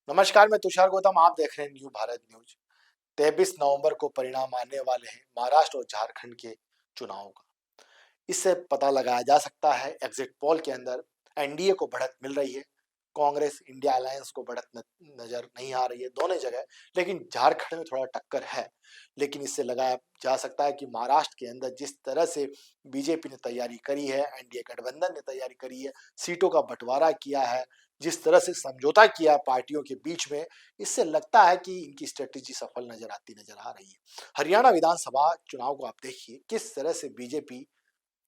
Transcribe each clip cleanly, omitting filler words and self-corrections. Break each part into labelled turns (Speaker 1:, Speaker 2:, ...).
Speaker 1: नमस्कार, मैं तुषार गौतम। आप देख रहे हैं न्यू भारत न्यूज। 23 नवंबर को परिणाम आने वाले हैं महाराष्ट्र और झारखंड के चुनाव का। इससे पता लगाया जा सकता है एग्जिट पोल के अंदर एनडीए को बढ़त मिल रही है, कांग्रेस इंडिया अलायंस को बढ़त नजर नहीं आ रही है दोनों जगह। लेकिन झारखंड में थोड़ा टक्कर है। लेकिन इससे लगाया जा सकता है कि महाराष्ट्र के अंदर जिस तरह से बीजेपी ने तैयारी करी है, एनडीए गठबंधन ने तैयारी करी है, सीटों का बंटवारा किया है, जिस तरह से समझौता किया पार्टियों के बीच में, इससे लगता है कि इनकी स्ट्रेटेजी सफल नजर आ रही है। हरियाणा विधानसभा चुनाव को आप देखिए, किस तरह से बीजेपी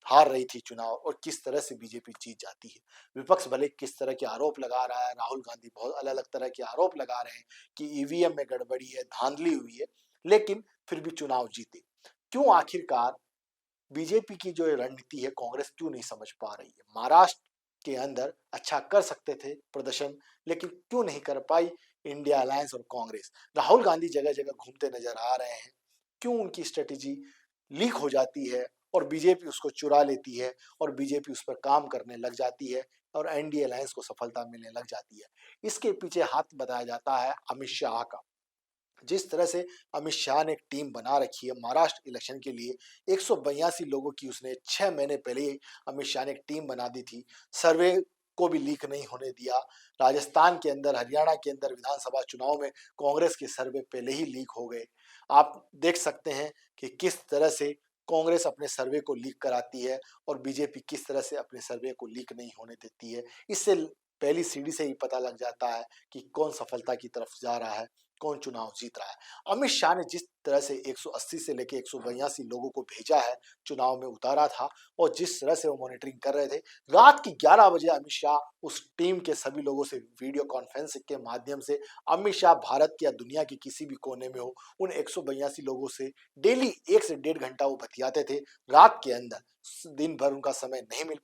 Speaker 1: हार रही थी चुनाव और किस तरह से बीजेपी जीत जाती है। विपक्ष भले किस तरह के आरोप लगा रहा है, राहुल गांधी बहुत अलग अलग तरह के आरोप लगा रहे हैं कि ईवीएम में गड़बड़ी है, धांधली हुई है, लेकिन फिर भी चुनाव जीते। क्यों आखिरकार बीजेपी की जो रणनीति है कांग्रेस क्यों नहीं समझ पा रही है? महाराष्ट्र के अंदर अच्छा कर सकते थे प्रदर्शन, लेकिन क्यों नहीं कर पाई इंडिया अलायंस और कांग्रेस? राहुल गांधी जगह जगह घूमते नजर आ रहे हैं। क्यों उनकी स्ट्रेटेजी लीक हो जाती है और बीजेपी उसको चुरा लेती है और बीजेपी उस पर काम करने लग जाती है और एनडीए अलायंस को सफलता मिलने लग जाती है? इसके पीछे हाथ बताया जाता है अमित शाह का। जिस तरह से अमित शाह ने एक टीम बना रखी है महाराष्ट्र इलेक्शन के लिए, 182 लोगों की उसने 6 महीने पहले ही अमित शाह ने एक टीम बना दी थी। सर्वे को भी लीक नहीं होने दिया। राजस्थान के अंदर, हरियाणा के अंदर विधानसभा चुनाव में कांग्रेस के सर्वे पहले ही लीक हो गए। आप देख सकते हैं कि किस तरह से कांग्रेस अपने सर्वे को लीक कराती है और बीजेपी किस तरह से अपने सर्वे को लीक नहीं होने देती है। इससे पहली सीढ़ी से ही पता लग जाता है कि कौन सफलता की तरफ जा रहा है, कौन चुनाव जीत रहा है। अमित शाह ने जिस तरह से 180 से लेकर 182 लोगों को भेजा है, चुनाव में उतारा था, और जिस तरह से वो मॉनिटरिंग कर रहे थे, रात की 11 बजे अमित शाह उस टीम के सभी लोगों से वीडियो कॉन्फ्रेंसिंग के माध्यम से, अमित शाह भारत या दुनिया के किसी भी कोने में हो, उन 182 लोगों से डेली 1 से 1.5 घंटा वो बतियाते थे रात के अंदर। दिन भर उनका समय नहीं मिल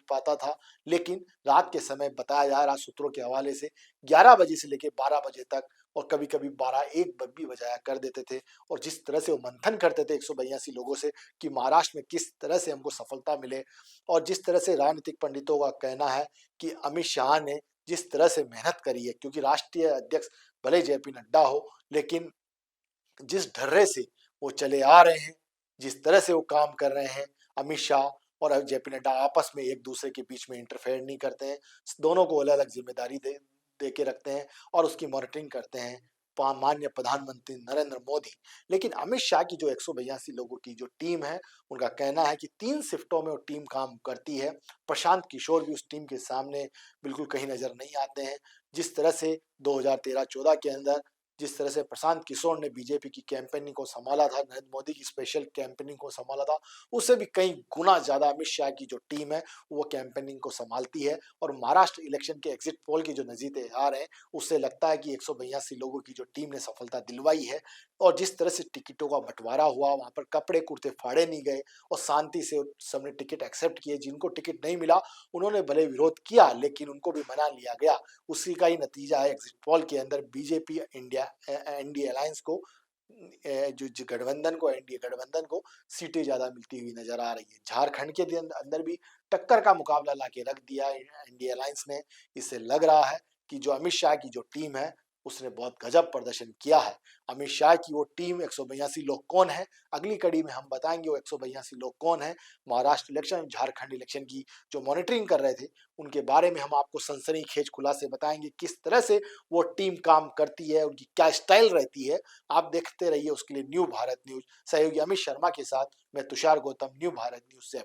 Speaker 1: पाता था, लेकिन रात के समय बताया जा रहा सूत्रों के हवाले से 11 बजे से लेकर 12 बजे तक, और कभी कभी 12-1 बज भी बजाया कर देते थे। और जिस तरह से वो मंथन करते थे 182 लोगों से कि महाराष्ट्र में किस तरह से हमको सफलता मिले, और जिस तरह से राजनीतिक पंडितों का कहना है कि अमित शाह ने जिस तरह से मेहनत करी है, क्योंकि राष्ट्रीय अध्यक्ष भले जेपी नड्डा हो, लेकिन जिस ढर्रे से वो चले आ रहे हैं, जिस तरह से वो काम कर रहे हैं, अमित शाह और जेपी नड्डा आपस में एक दूसरे के बीच में इंटरफेयर नहीं करते हैं। दोनों को अलग अलग जिम्मेदारी दे के रखते हैं और उसकी मॉनिटरिंग करते हैं माननीय प्रधानमंत्री नरेंद्र मोदी। लेकिन अमित शाह की जो 182 लोगों की जो टीम है, उनका कहना है कि 3 शिफ्टों में वो टीम काम करती है। प्रशांत किशोर भी उस टीम के सामने बिल्कुल कहीं नजर नहीं आते हैं। जिस तरह से 2013-14 के अंदर जिस तरह से प्रशांत किशोर ने बीजेपी की कैंपेनिंग को संभाला था, नरेंद्र मोदी की स्पेशल कैंपेनिंग को संभाला था, उससे भी कई गुना ज्यादा अमित शाह की जो टीम है वो कैंपेनिंग को संभालती है। और महाराष्ट्र इलेक्शन के एग्जिट पोल के जो नतीजे आ रहे हैं, उससे लगता है कि 182 लोगों की जो टीम ने सफलता दिलवाई है। और जिस तरह से टिकटों का बंटवारा हुआ, वहां पर कपड़े कुर्ते फाड़े नहीं गए और शांति से सबने टिकट एक्सेप्ट किए। जिनको टिकट नहीं मिला उन्होंने भले विरोध किया, लेकिन उनको भी मना लिया गया। उसी का ही नतीजा है एग्जिट पोल के अंदर बीजेपी इंडिया एनडीए अलायंस को, जो गठबंधन को, एनडीए गठबंधन को सीटें ज्यादा मिलती हुई नजर आ रही है। झारखंड के अंदर भी टक्कर का मुकाबला लाके रख दिया एनडीए अलायंस ने। इससे लग रहा है कि जो अमित शाह की जो टीम है उसने बहुत गजब प्रदर्शन किया है। अमित शाह की वो टीम 182 लोग कौन है, अगली कड़ी में हम बताएंगे वो 182 लोग कौन है। महाराष्ट्र इलेक्शन, झारखंड इलेक्शन की जो मॉनिटरिंग कर रहे थे, उनके बारे में हम आपको सनसनीखेज खुलासे बताएंगे, किस तरह से वो टीम काम करती है, उनकी क्या स्टाइल रहती है। आप देखते रहिए। उसके लिए न्यू भारत न्यूज सहयोगी अमित शर्मा के साथ मैं तुषार गौतम, न्यू भारत न्यूज से।